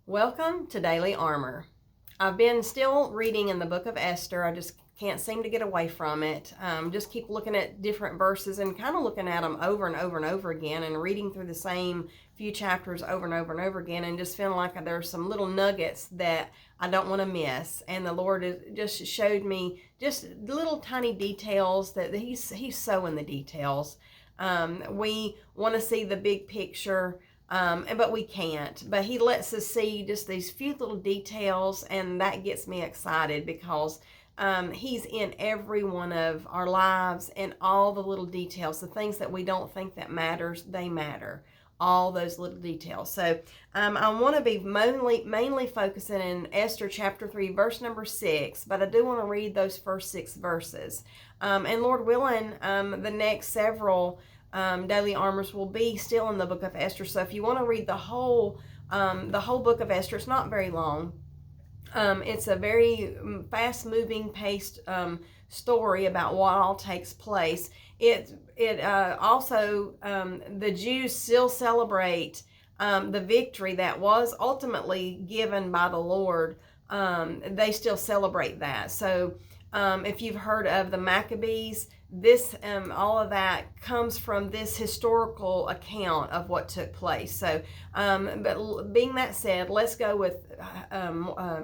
Welcome to Daily Armour. I've been still reading in the book of Esther. I just can't seem to get away from it. Just keep looking at different verses and kind of looking at them over and over and over again and reading through the same few chapters over and over and over again and just feeling like there's some little nuggets that I don't want to miss. And the Lord just showed me just little tiny details that He's so in the details. We want to see the big picture. But we can't. But He lets us see just these few little details, and that gets me excited because He's in every one of our lives, and all the little details, the things that we don't think that matters, they matter. All those little details. So I want to be mainly focusing in Esther chapter 3, verse number 6, but I do want to read those first 6 verses. And Lord willing, the next several daily armors will be still in the book of Esther. So if you want to read the whole book of Esther, it's not very long. It's a very fast-moving, paced story about what all takes place. It also the Jews still celebrate the victory that was ultimately given by the Lord. They still celebrate that. So if you've heard of the Maccabees, this all of that comes from this historical account of what took place. So but being that said, let's go with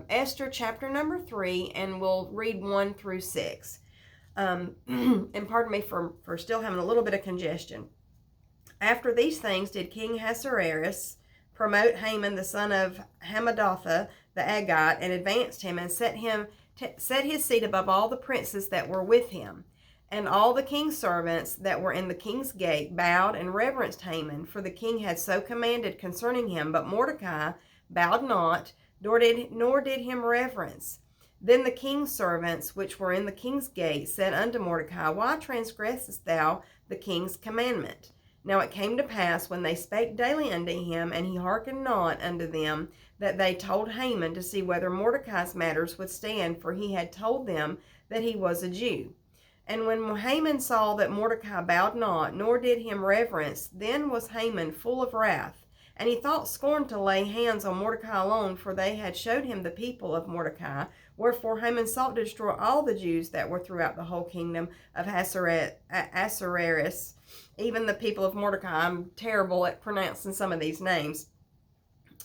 Esther chapter number 3, and we'll read 1 through 6. And pardon me for still having a little bit of congestion. After these things did King Ahasuerus promote Haman the son of Hammedatha the Agagite, and advanced him, and set his seat above all the princes that were with him. And all the king's servants that were in the king's gate bowed and reverenced Haman, for the king had so commanded concerning him. But Mordecai bowed not, nor did him reverence. Then the king's servants, which were in the king's gate, said unto Mordecai, Why transgressest thou the king's commandment? Now it came to pass, when they spake daily unto him, and he hearkened not unto them, that they told Haman to see whether Mordecai's matters would stand, for he had told them that he was a Jew. And when Haman saw that Mordecai bowed not, nor did him reverence, then was Haman full of wrath. And he thought scorn to lay hands on Mordecai alone, for they had showed him the people of Mordecai. Wherefore Haman sought to destroy all the Jews that were throughout the whole kingdom of Ahasuerus, even the people of Mordecai. I'm terrible at pronouncing some of these names.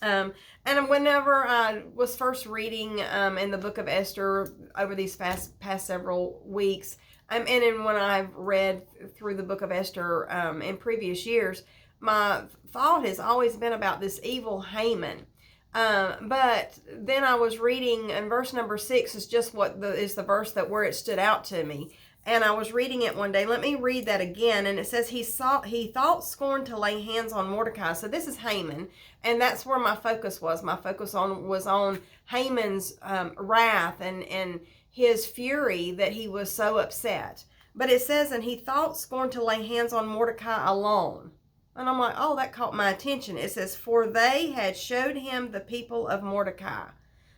And whenever I was first reading in the book of Esther over these past several weeks, and when I've read through the book of Esther in previous years, my thought has always been about this evil Haman. But then I was reading, and verse number 6 is just is the verse where it stood out to me. And I was reading it one day. Let me read that again. And it says, he thought scorn to lay hands on Mordecai. So this is Haman, and that's where my focus was. My focus was on Haman's wrath and his fury that he was so upset. But it says, and he thought scorn to lay hands on Mordecai alone. And I'm like, oh, that caught my attention. It says, for they had showed him the people of Mordecai.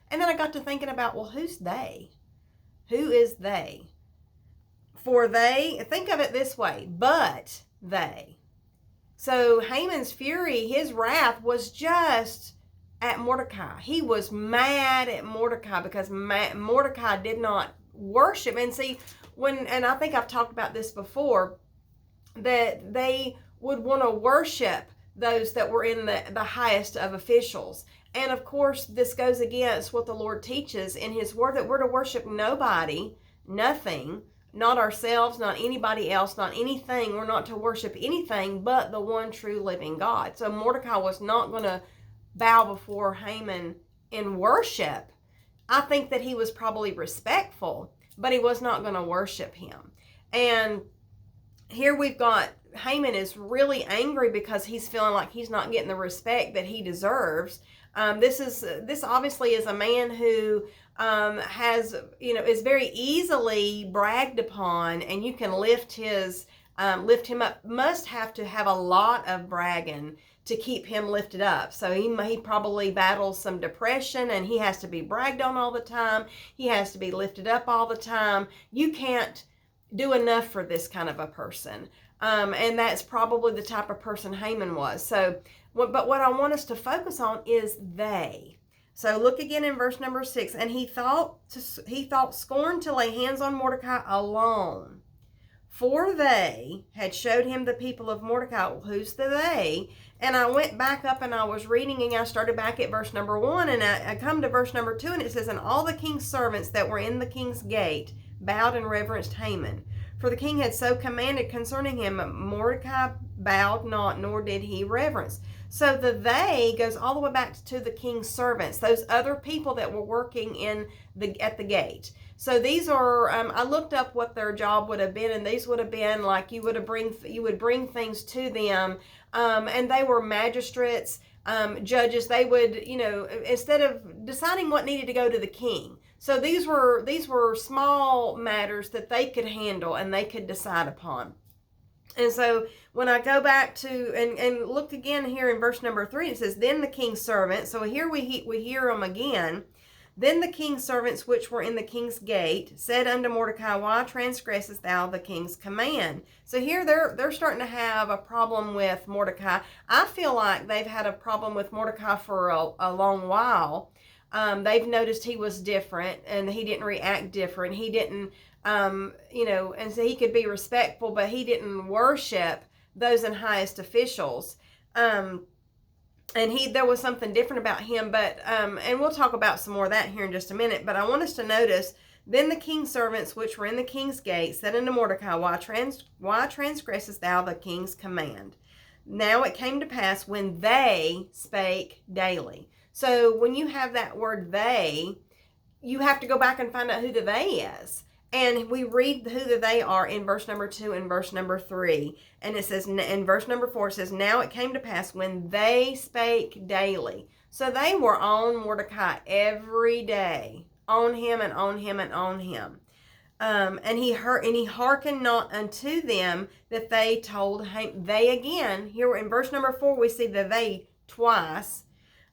And then I got to thinking about, well, who's they? Who is they? For they, think of it this way, but they. So Haman's fury, his wrath was just at Mordecai. He was mad at Mordecai because Mordecai did not worship. And see, and I think I've talked about this before, that they would want to worship those that were in the highest of officials. And of course, this goes against what the Lord teaches in His Word, that we're to worship nobody, nothing, not ourselves, not anybody else, not anything. We're not to worship anything but the one true living God. So Mordecai was not going to bow before Haman in worship. I think that he was probably respectful, but he was not going to worship him. And here we've got Haman is really angry because he's feeling like he's not getting the respect that he deserves. This obviously is a man who is very easily bragged upon, and you can lift him up. Must have to have a lot of bragging to keep him lifted up. So he probably battles some depression, and he has to be bragged on all the time. He has to be lifted up all the time. You can't do enough for this kind of a person. And that's probably the type of person Haman was. So, but what I want us to focus on is they. So look again in verse number 6. And he thought scorn to lay hands on Mordecai alone, for they had showed him the people of Mordecai. Well, who's the they? And I went back up and I was reading, and I started back at verse number 1, and I come to verse number 2, and it says, and all the king's servants that were in the king's gate bowed and reverenced Haman. For the king had so commanded concerning him. Mordecai bowed not, nor did he reverence. So the they goes all the way back to the king's servants, those other people that were working at the gate. So these are, I looked up what their job would have been, and these would have been like you would bring things to them, and they were magistrates, judges. They would, instead of deciding what needed to go to the king. So these were small matters that they could handle and they could decide upon. And so when I go back to and look again here in verse number 3, it says, then the king's servants. So here we hear them again. Then the king's servants which were in the king's gate said unto Mordecai, why transgressest thou the king's command? So here they're starting to have a problem with Mordecai. I feel like they've had a problem with Mordecai for a long while. They've noticed he was different and he didn't react different. He didn't, and so he could be respectful, but he didn't worship those in highest officials. And there was something different about him, but, and we'll talk about some more of that here in just a minute, but I want us to notice, then the king's servants which were in the king's gate said unto Mordecai, why transgressest thou the king's command? Now it came to pass when they spake daily. So when you have that word they, you have to go back and find out who the they is. And we read who the they are in verse number 2 and verse number 3. And it says, in verse number 4, it says, now it came to pass when they spake daily. So they were on Mordecai every day. On him and on him and on him. And he hearkened not unto them that they told him. They again, here in verse number 4, we see the they twice.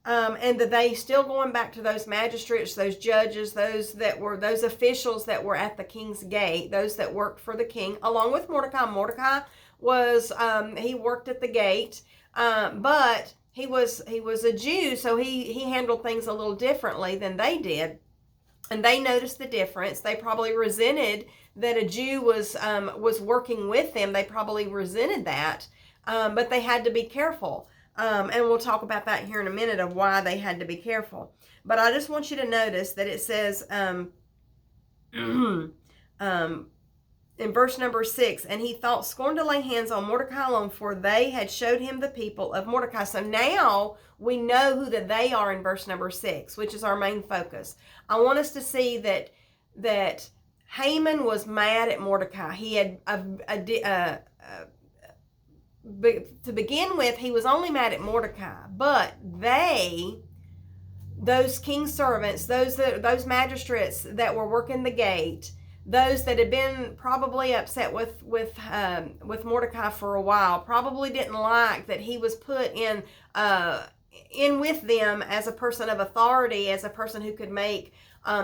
And that they still going back to those magistrates, those judges, those officials that were at the king's gate, those that worked for the king, along with Mordecai. Mordecai was, he worked at the gate, but he was a Jew, so he handled things a little differently than they did. And they noticed the difference. They probably resented that a Jew was working with them. They probably resented that, but they had to be careful. And we'll talk about that here in a minute of why they had to be careful. But I just want you to notice that it says in verse number 6, and he thought scorn to lay hands on Mordecai alone, for they had showed him the people of Mordecai. So now we know who they are in verse number 6, which is our main focus. I want us to see that Haman was mad at Mordecai. He had to begin with, he was only mad at Mordecai, but those king's servants, those magistrates that were working the gate, those that had been probably upset with Mordecai for a while, probably didn't like that he was put in with them as a person of authority, as a person who could make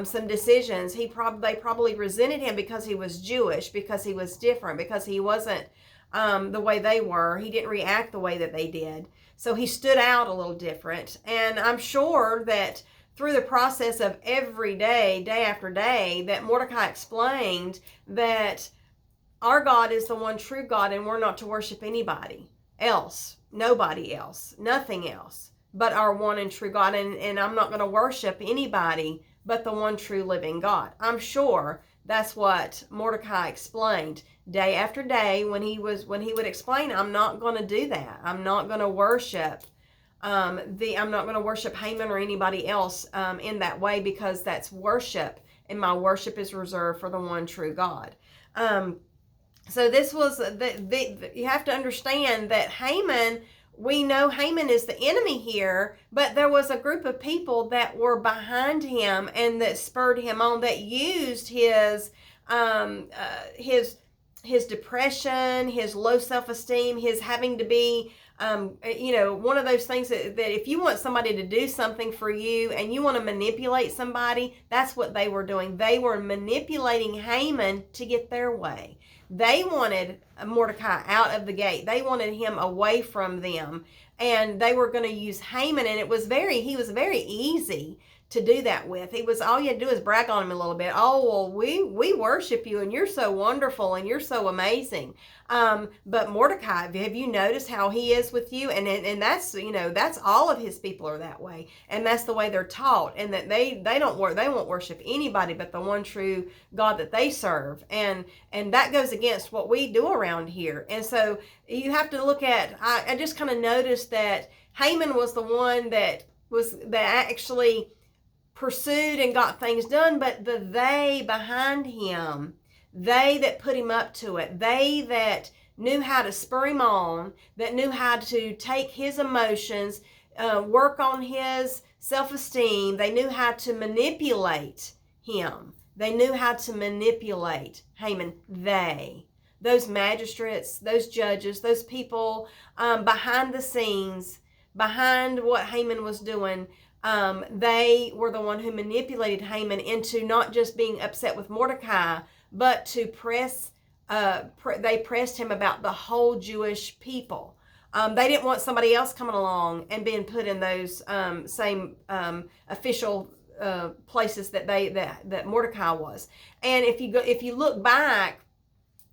some decisions. They probably resented him because he was Jewish, because he was different, because he wasn't the way they were. He didn't react the way that they did. So he stood out a little different. And I'm sure that through the process of every day, day after day, that Mordecai explained that our God is the one true God, and we're not to worship anybody else, nobody else, nothing else but our one and true God. And I'm not going to worship anybody but the one true living God. I'm sure that's what Mordecai explained day after day when he would explain, I'm not going to do that. I'm not going to worship I'm not going to worship Haman or anybody else in that way, because that's worship, and my worship is reserved for the one true God. So this was you have to understand that Haman, we know Haman is the enemy here, but there was a group of people that were behind him and that spurred him on, that used his depression, his low self-esteem, his having to be, one of those things that if you want somebody to do something for you and you want to manipulate somebody, that's what they were doing. They were manipulating Haman to get their way. They wanted Mordecai out of the gate. They wanted him away from them, and they were going to use Haman, and he was very easy to do that with. He was, all you had to do is brag on him a little bit. Oh, well, we worship you, and you're so wonderful, and you're so amazing. But Mordecai, have you noticed how he is with you? And that's, that's all of his people are that way, and that's the way they're taught, and that they won't worship anybody but the one true God that they serve, and that goes against what we do around here. And so you have to look at. I just kind of noticed that Haman was the one that actually pursued and got things done, but the they behind him, they that put him up to it, they that knew how to spur him on, that knew how to take his emotions, work on his self-esteem, they knew how to manipulate him. They knew how to manipulate Haman. Those magistrates, those judges, those people behind the scenes, behind what Haman was doing, they were the one who manipulated Haman into not just being upset with Mordecai, but to they pressed him about the whole Jewish people. They didn't want somebody else coming along and being put in those same official places that Mordecai was. And if you look back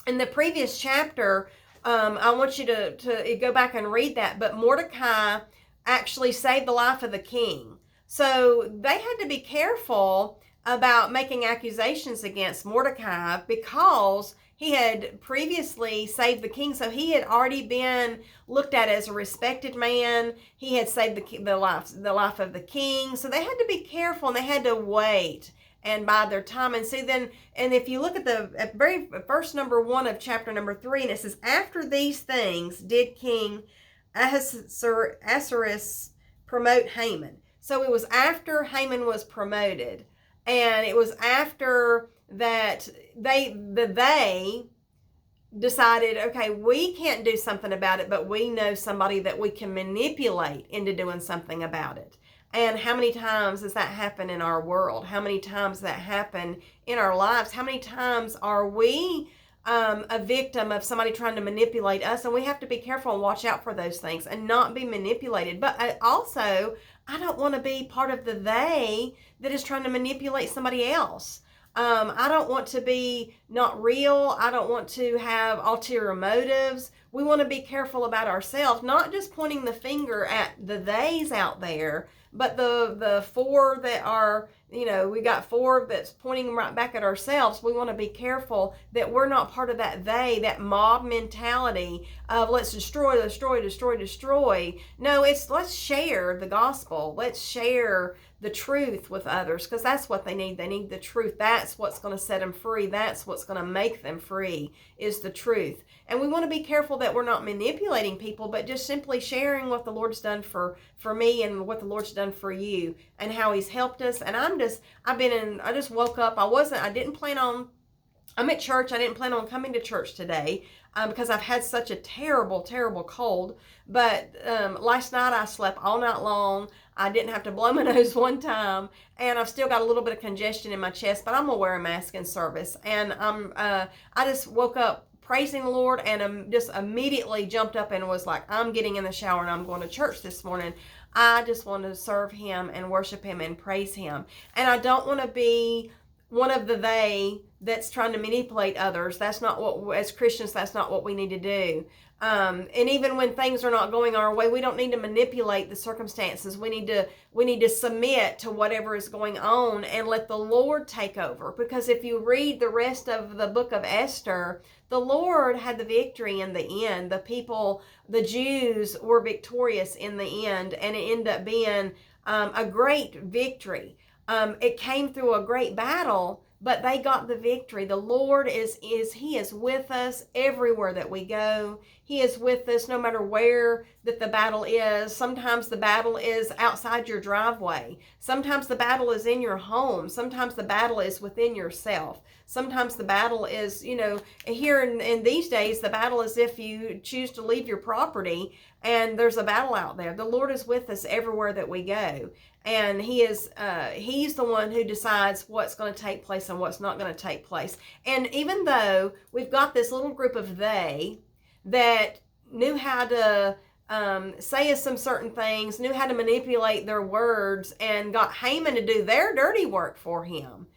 in the previous chapter, I want you to go back and read that. But Mordecai actually saved the life of the king. So they had to be careful about making accusations against Mordecai because he had previously saved the king. So he had already been looked at as a respected man. He had saved the life of the king. So they had to be careful, and they had to wait and bide their time. And see then, and if you look at the very verse number 1 of chapter number 3, and it says, after these things did King Ahasuerus promote Haman. So it was after Haman was promoted, and it was after that they decided, okay, we can't do something about it, but we know somebody that we can manipulate into doing something about it. And how many times does that happen in our world? How many times does that happen in our lives? How many times are we a victim of somebody trying to manipulate us? And we have to be careful and watch out for those things and not be manipulated. But I don't want to be part of the they that is trying to manipulate somebody else. I don't want to be not real. I don't want to have ulterior motives. We want to be careful about ourselves, not just pointing the finger at the theys out there, but the four that are, we got four that's pointing right back at ourselves. We want to be careful that we're not part of that mob mentality of let's destroy. No, it's let's share the gospel. Let's share the truth with others, because that's what they need. They need the truth. That's what's going to set them free. That's what's going to make them free, is the truth. And we want to be careful that we're not manipulating people, but just simply sharing what the Lord's done for me and what the Lord's done for you and how he's helped us. And I just woke up. I'm at church. I didn't plan on coming to church today because I've had such a terrible, terrible cold. But last night I slept all night long. I didn't have to blow my nose one time, and I've still got a little bit of congestion in my chest, but I'm gonna wear a mask in service. And I just woke up praising the Lord, and just immediately jumped up and was like, I'm getting in the shower and I'm going to church this morning. I just want to serve him and worship him and praise him. And I don't want to be one of the they that's trying to manipulate others. That's not what, as Christians, that's not what we need to do. And even when things are not going our way, we don't need to manipulate the circumstances. We need to submit to whatever is going on and let the Lord take over. Because if you read the rest of the book of Esther, the Lord had the victory in the end. The Jews were victorious in the end, and it ended up being a great victory. It came through a great battle, but they got the victory. The Lord He is with us everywhere that we go. He is with us no matter where that the battle is. Sometimes the battle is outside your driveway. Sometimes the battle is in your home. Sometimes the battle is within yourself. Sometimes the battle is, here in these days, the battle is if you choose to leave your property and there's a battle out there. The Lord is with us everywhere that we go. And he's the one who decides what's going to take place and what's not going to take place. And even though we've got this little group of they that knew how to say some certain things, knew how to manipulate their words, and got Haman to do their dirty work for him.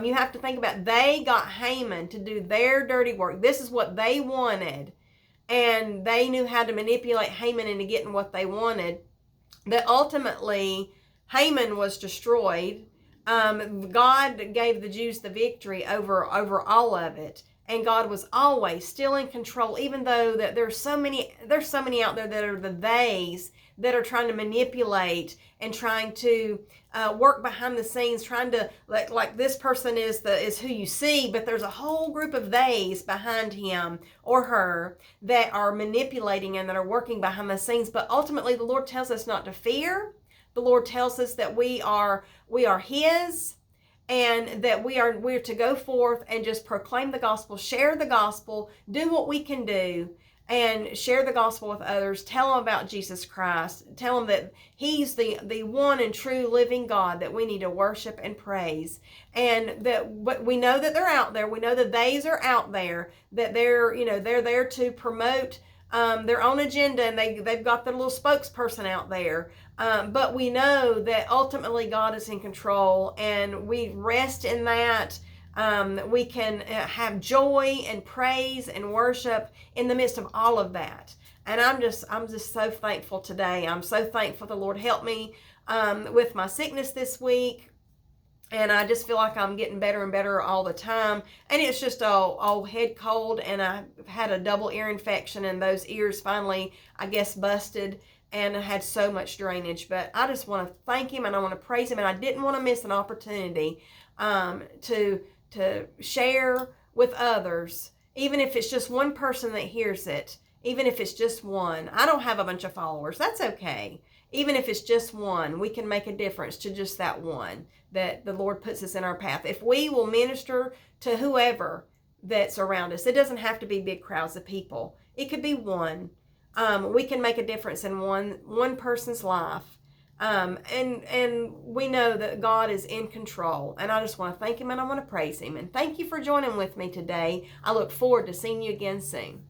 You have to think about, they got Haman to do their dirty work. This is what they wanted. And they knew how to manipulate Haman into getting what they wanted. That ultimately, Haman was destroyed. God gave the Jews the victory over all of it. And God was always still in control, even though that there's so many out there that are the theys that are trying to manipulate and trying to work behind the scenes, trying to like this person is who you see, but there's a whole group of theys behind him or her that are manipulating and that are working behind the scenes. But ultimately, the Lord tells us not to fear. The Lord tells us that we are His. And that we're to go forth and just proclaim the gospel, share the gospel, do what we can do, and share the gospel with others. Tell them about Jesus Christ. Tell them that He's the one and true living God that we need to worship and praise. And but we know that they're out there. We know that theys are out there. That they're there to promote their own agenda, and they've got their little spokesperson out there. But we know that ultimately God is in control, and we rest in that. We can have joy and praise and worship in the midst of all of that. And I'm just so thankful today. I'm so thankful the Lord helped me with my sickness this week. And I just feel like I'm getting better and better all the time. And it's just all head cold, and I had a double ear infection, and those ears finally, I guess, busted. And I had so much drainage. But I just want to thank Him, and I want to praise Him, and I didn't want to miss an opportunity to share with others, even if it's just one person that hears it, even if it's just one. I don't have a bunch of followers. That's okay. Even if it's just one, we can make a difference to just that one that the Lord puts us in our path. If we will minister to whoever that's around us, it doesn't have to be big crowds of people. It could be one. We can make a difference in one person's life. And we know that God is in control. And I just want to thank Him, and I want to praise Him. And thank you for joining with me today. I look forward to seeing you again soon.